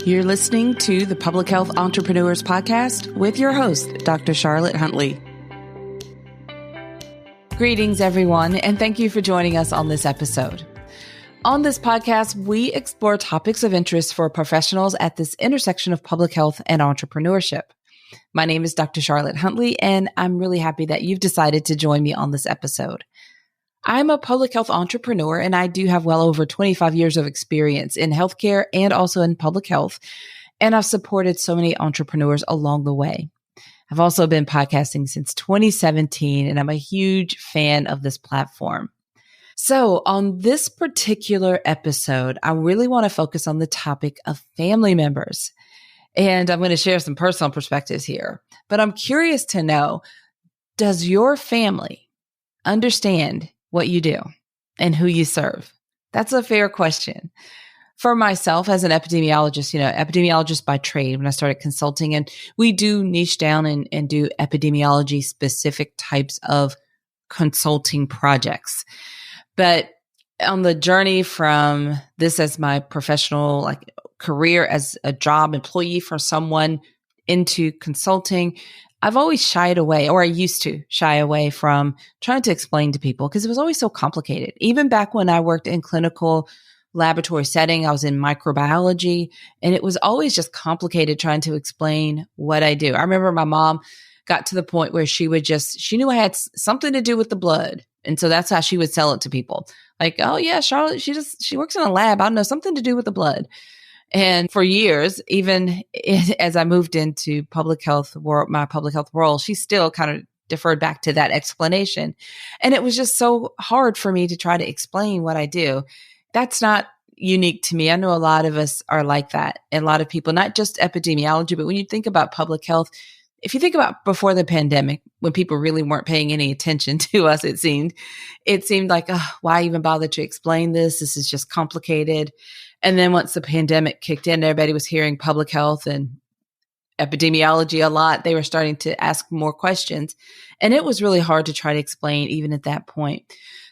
You're listening to the Public Health Entrepreneurs Podcast with your host, Dr. Charlotte Huntley. Greetings, everyone, and thank you for joining us on this episode. On this podcast, we explore topics of interest for professionals at this intersection of public health and entrepreneurship. My name is Dr. Charlotte Huntley, and I'm really happy that you've decided to join me on this episode. I'm a public health entrepreneur, and I do have well over 25 years of experience in healthcare and also in public health, and I've supported so many entrepreneurs along the way. I've also been podcasting since 2017, and I'm a huge fan of this platform. So on this particular episode, I really want to focus on the topic of family members. And I'm going to share some personal perspectives here, but I'm curious to know, does your family understand what you do and who you serve? That's a fair question. For myself as an epidemiologist, epidemiologist by trade, when I started consulting, and we do niche down and do epidemiology specific types of consulting projects. But on the journey from this as my professional career as a job employee for someone into consulting, I've always shied away, or I used to shy away from trying to explain to people because it was always so complicated. Even back when I worked in clinical laboratory setting, I was in microbiology, and it was always just complicated trying to explain what I do. I remember my mom got to the point where she knew I had something to do with the blood. And so that's how she would sell it to people. Like, oh yeah, Charlotte, she works in a lab. I don't know, something to do with the blood. And for years, even as I moved into my public health role, she still kind of deferred back to that explanation. And it was just so hard for me to try to explain what I do. That's not unique to me. I know a lot of us are like that. And a lot of people, not just epidemiology, but when you think about public health, if you think about before the pandemic, when people really weren't paying any attention to us, it seemed like, why even bother to explain this? This is just complicated. And then once the pandemic kicked in, everybody was hearing public health and epidemiology a lot. They were starting to ask more questions. And it was really hard to try to explain even at that point.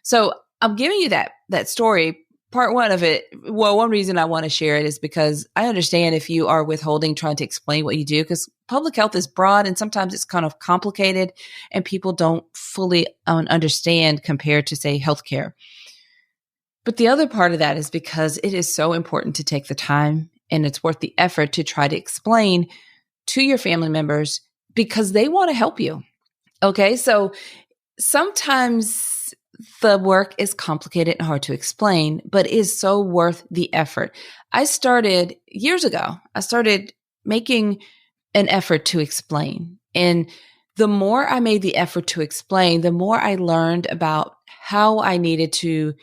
So I'm giving you that story. Part one of it, well, one reason I want to share it is because I understand if you are withholding trying to explain what you do, because public health is broad and sometimes it's kind of complicated and people don't fully understand compared to, say, healthcare. But the other part of that is because it is so important to take the time and it's worth the effort to try to explain to your family members because they want to help you. Okay, so sometimes the work is complicated and hard to explain, but is so worth the effort. I started years ago. I started making an effort to explain. And the more I made the effort to explain, the more I learned about how I needed to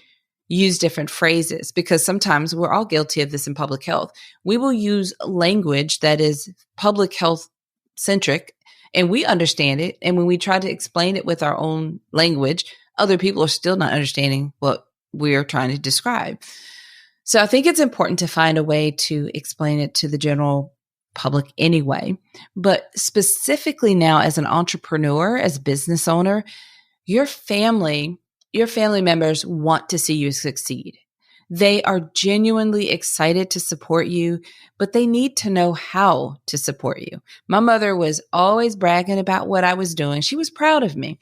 use different phrases, because sometimes we're all guilty of this in public health. We will use language that is public health centric and we understand it. And when we try to explain it with our own language, other people are still not understanding what we're trying to describe. So I think it's important to find a way to explain it to the general public anyway. But specifically now as an entrepreneur, as a business owner, your family members want to see you succeed. They are genuinely excited to support you, but they need to know how to support you. My mother was always bragging about what I was doing. She was proud of me.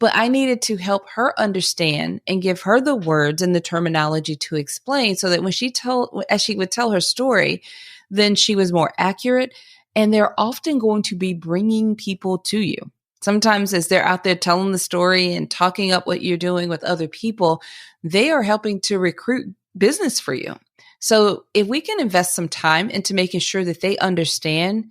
But I needed to help her understand and give her the words and the terminology to explain so that when as she would tell her story, then she was more accurate. And they're often going to be bringing people to you. Sometimes as they're out there telling the story and talking up what you're doing with other people, they are helping to recruit business for you. So if we can invest some time into making sure that they understand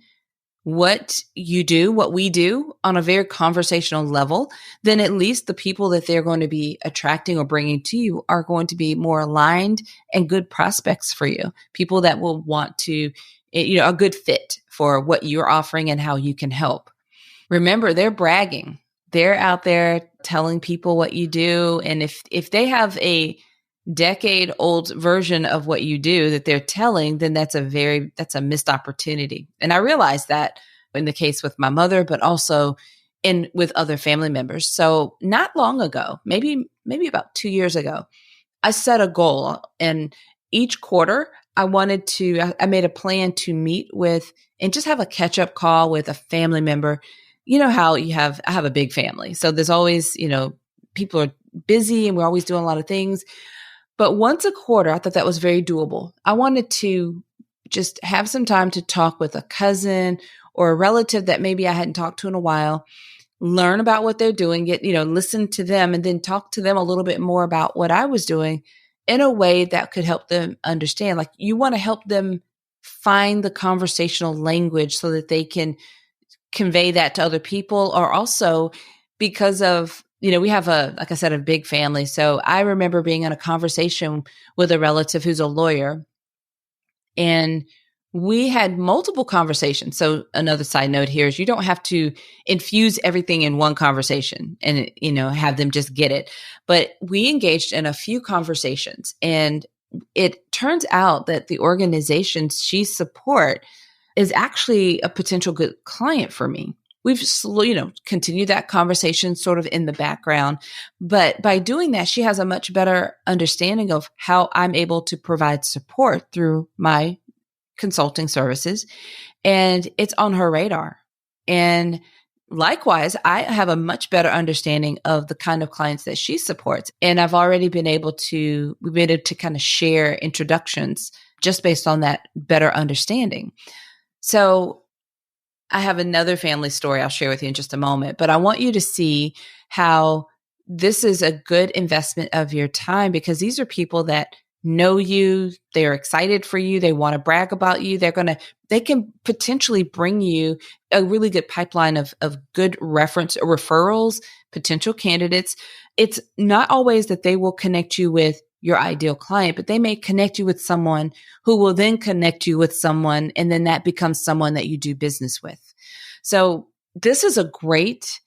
what you do, what we do on a very conversational level, then at least the people that they're going to be attracting or bringing to you are going to be more aligned and good prospects for you. People that will want to, a good fit for what you're offering and how you can help. Remember, they're bragging. They're out there telling people what you do. And if they have a decade-old version of what you do that they're telling, then that's a missed opportunity. And I realized that in the case with my mother, but also with other family members. So not long ago, maybe about 2 years ago, I set a goal, and each quarter I made a plan to meet with and just have a catch up call with a family member. You know how I have a big family. So there's always, people are busy and we're always doing a lot of things. But once a quarter, I thought that was very doable. I wanted to just have some time to talk with a cousin or a relative that maybe I hadn't talked to in a while, learn about what they're doing, listen to them, and then talk to them a little bit more about what I was doing in a way that could help them understand. Like, you want to help them find the conversational language so that they can convey that to other people, or also because of, we have like I said, a big family. So I remember being in a conversation with a relative who's a lawyer, and we had multiple conversations. So another side note here is you don't have to infuse everything in one conversation and, have them just get it. But we engaged in a few conversations, and it turns out that the organizations she support is actually a potential good client for me. We've, continued that conversation sort of in the background. But by doing that, she has a much better understanding of how I'm able to provide support through my consulting services. And it's on her radar. And likewise, I have a much better understanding of the kind of clients that she supports. And I've already we've been able to kind of share introductions just based on that better understanding. So I have another family story I'll share with you in just a moment, but I want you to see how this is a good investment of your time, because these are people that know you, they're excited for you, they want to brag about you, they can potentially bring you a really good pipeline of good reference or referrals, potential candidates. It's not always that they will connect you with your ideal client, but they may connect you with someone who will then connect you with someone, and then that becomes someone that you do business with. So this is a great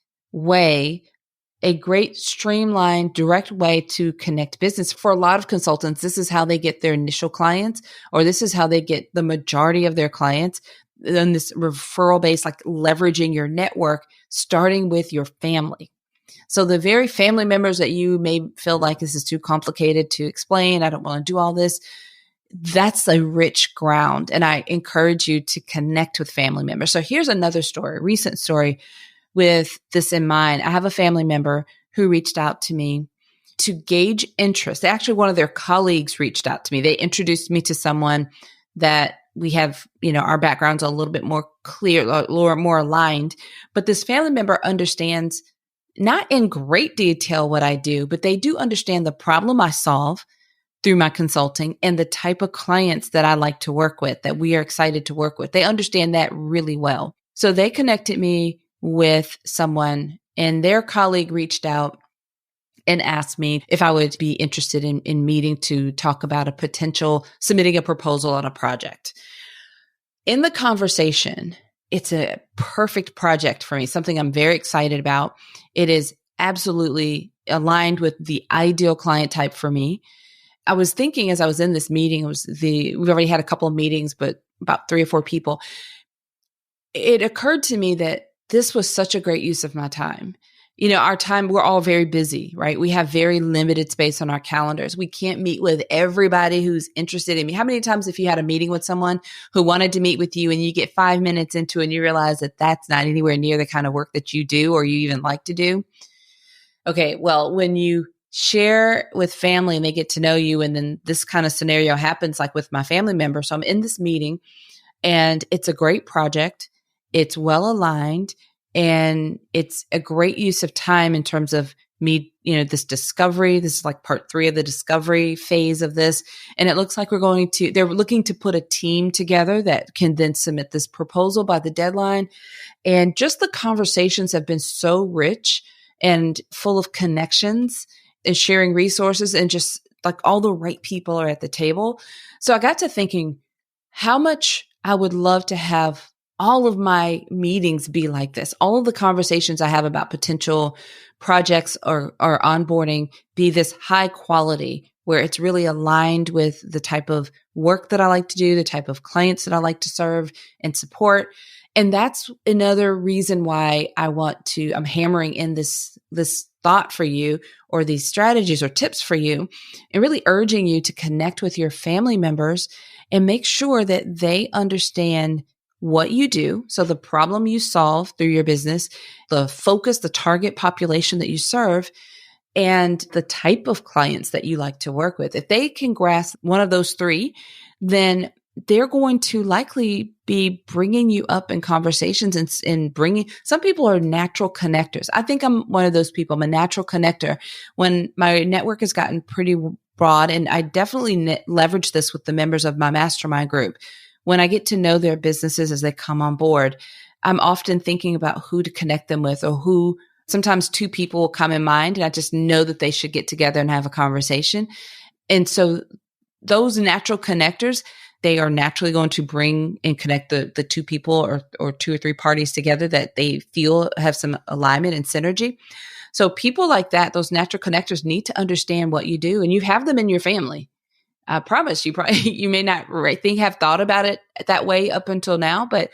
streamlined, direct way to connect business. For a lot of consultants, this is how they get their initial clients, or this is how they get the majority of their clients. Then this referral base, like leveraging your network, starting with your family. So the very family members that you may feel like this is too complicated to explain, I don't want to do all this, that's a rich ground. And I encourage you to connect with family members. So here's another story, a recent story with this in mind. I have a family member who reached out to me to gauge interest. Actually, one of their colleagues reached out to me. They introduced me to someone that we have, our backgrounds are a little bit more clear or more aligned. But this family member understands, not in great detail what I do, but they do understand the problem I solve through my consulting and the type of clients that I like to work with, that we are excited to work with. They understand that really well. So they connected me with someone, and their colleague reached out and asked me if I would be interested in meeting to talk about a potential submitting a proposal on a project. In the conversation, it's a perfect project for me, something I'm very excited about. It is absolutely aligned with the ideal client type for me. I was thinking as I was in this meeting, we've already had a couple of meetings, but about 3 or 4 people. It occurred to me that this was such a great use of my time. Our time, we're all very busy, right? We have very limited space on our calendars. We can't meet with everybody who's interested in me. How many times if you had a meeting with someone who wanted to meet with you and you get 5 minutes into it and you realize that that's not anywhere near the kind of work that you do or you even like to do? Okay, well, when you share with family and they get to know you, and then this kind of scenario happens, like with my family member. So I'm in this meeting and it's a great project. It's well aligned, and it's a great use of time in terms of me, this discovery. This is like part 3 of the discovery phase of this. And it looks like they're looking to put a team together that can then submit this proposal by the deadline. And just the conversations have been so rich and full of connections and sharing resources, and just like all the right people are at the table. So I got to thinking how much I would love to have all of my meetings be like this. All of the conversations I have about potential projects or onboarding be this high quality, where it's really aligned with the type of work that I like to do, the type of clients that I like to serve and support. And that's another reason why I'm hammering in this thought for you, or these strategies or tips for you, and really urging you to connect with your family members and make sure that they understand what you do. So the problem you solve through your business, the focus, the target population that you serve, and the type of clients that you like to work with. If they can grasp one of those three, then they're going to likely be bringing you up in conversations and bringing, some people are natural connectors. I think I'm one of those people. I'm a natural connector. When my network has gotten pretty broad, and I definitely leverage this with the members of my mastermind group. When I get to know their businesses as they come on board, I'm often thinking about who to connect them with, or who, sometimes two people will come in mind, and I just know that they should get together and have a conversation. And so those natural connectors, they are naturally going to bring and connect the two people or two or three parties together that they feel have some alignment and synergy. So people like that, those natural connectors, need to understand what you do, and you have them in your family. I promise you, probably, you may not have thought about it that way up until now, but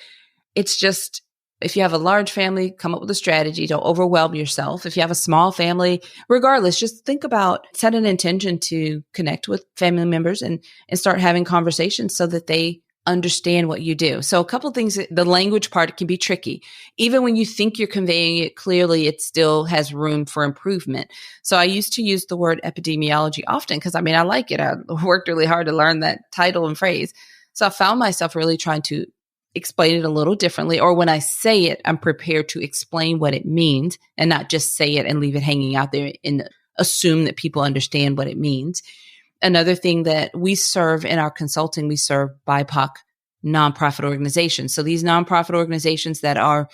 it's just, if you have a large family, come up with a strategy. Don't overwhelm yourself. If you have a small family, regardless, just think about, set an intention to connect with family members and start having conversations so that they understand what you do. So a couple of things, the language part can be tricky. Even when you think you're conveying it clearly, it still has room for improvement. So I used to use the word epidemiology often because, I like it. I worked really hard to learn that title and phrase. So I found myself really trying to explain it a little differently, or when I say it, I'm prepared to explain what it means and not just say it and leave it hanging out there and assume that people understand what it means. Another thing that we serve in our consulting, we serve BIPOC nonprofit organizations. So these nonprofit organizations that are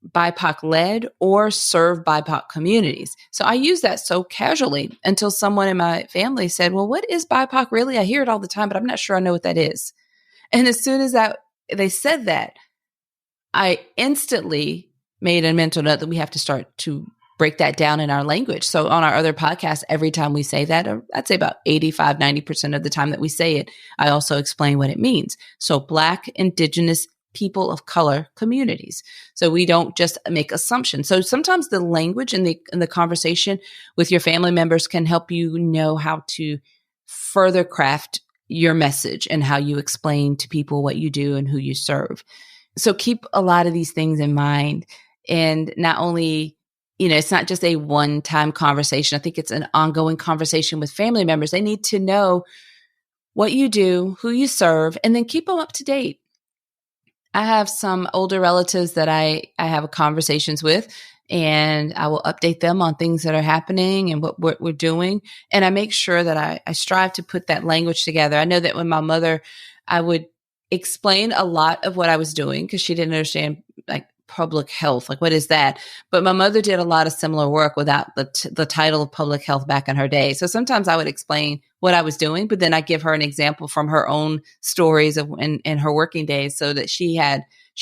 BIPOC led or serve BIPOC communities. So I use that so casually until someone in my family said, well, what is BIPOC really? I hear it all the time, but I'm not sure I know what that is. And as soon as they said that, I instantly made a mental note that we have to start to break that down in our language. So on our other podcasts, every time we say that, I'd say about 85, 90% of the time that we say it, I also explain what it means. So Black, Indigenous, people of color communities. So we don't just make assumptions. So sometimes the language in the conversation with your family members can help you know how to further craft your message and how you explain to people what you do and who you serve. So keep a lot of these things in mind. And not only, it's not just a one-time conversation. I think it's an ongoing conversation with family members. They need to know what you do, who you serve, and then keep them up to date. I have some older relatives that I have conversations with, and I will update them on things that are happening and what we're doing. And I make sure that I strive to put that language together. I know that when my mother, I would explain a lot of what I was doing because she didn't understand like public health, like what is that? But my mother did a lot of similar work without the title of public health back in her day. So sometimes I would explain what I was doing, but then I give her an example from her own stories of in her working days so that she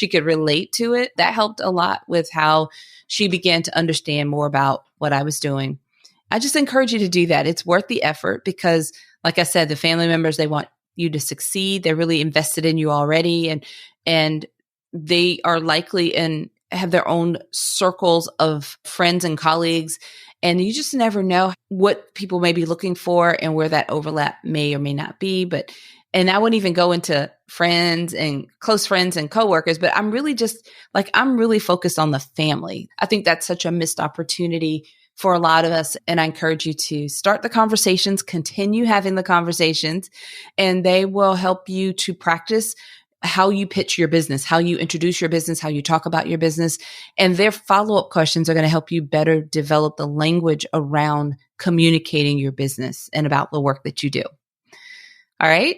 could relate to it. That helped a lot with how she began to understand more about what I was doing. I just encourage you to do that. It's worth the effort because, like I said, the family members, they want you to succeed. They're really invested in you already. And they are likely and have their own circles of friends and colleagues. And you just never know what people may be looking for and where that overlap may or may not be. And I wouldn't even go into friends and close friends and coworkers, but I'm really focused on the family. I think that's such a missed opportunity for a lot of us. And I encourage you to start the conversations, continue having the conversations, and they will help you to practice how you pitch your business, how you introduce your business, how you talk about your business. And their follow-up questions are going to help you better develop the language around communicating your business and about the work that you do. All right.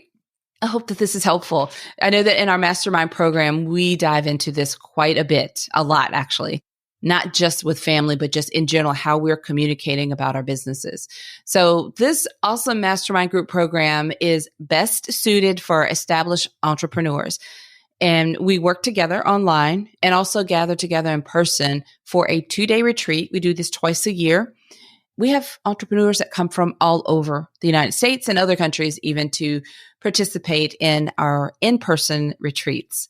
I hope that this is helpful. I know that in our mastermind program, we dive into this quite a lot actually, not just with family, but just in general, how we're communicating about our businesses. So this awesome mastermind group program is best suited for established entrepreneurs. And we work together online and also gather together in person for a 2-day retreat. We do this twice a year. We have entrepreneurs that come from all over the United States and other countries even to participate in our in-person retreats.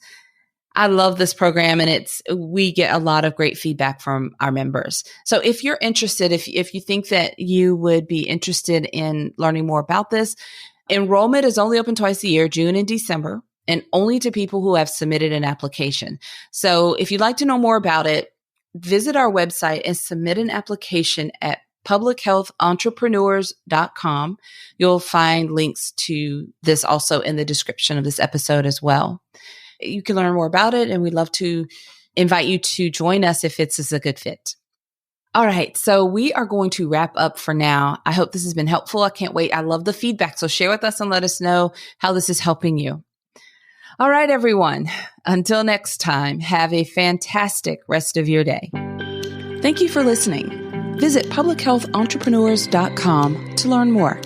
I love this program, and we get a lot of great feedback from our members. So if you're interested, if you think that you would be interested in learning more about this, Enrollment is only open twice a year, June and December, and only to people who have submitted an application. So if you'd like to know more about it, visit our website and submit an application at publichealthentrepreneurs.com. You'll find links to this also in the description of this episode as well. You can learn more about it, and we'd love to invite you to join us if it's a good fit. All right, so we are going to wrap up for now. I hope this has been helpful. I can't wait. I love the feedback. So share with us and let us know how this is helping you. All right, everyone. Until next time, have a fantastic rest of your day. Thank you for listening. Visit publichealthentrepreneurs.com to learn more.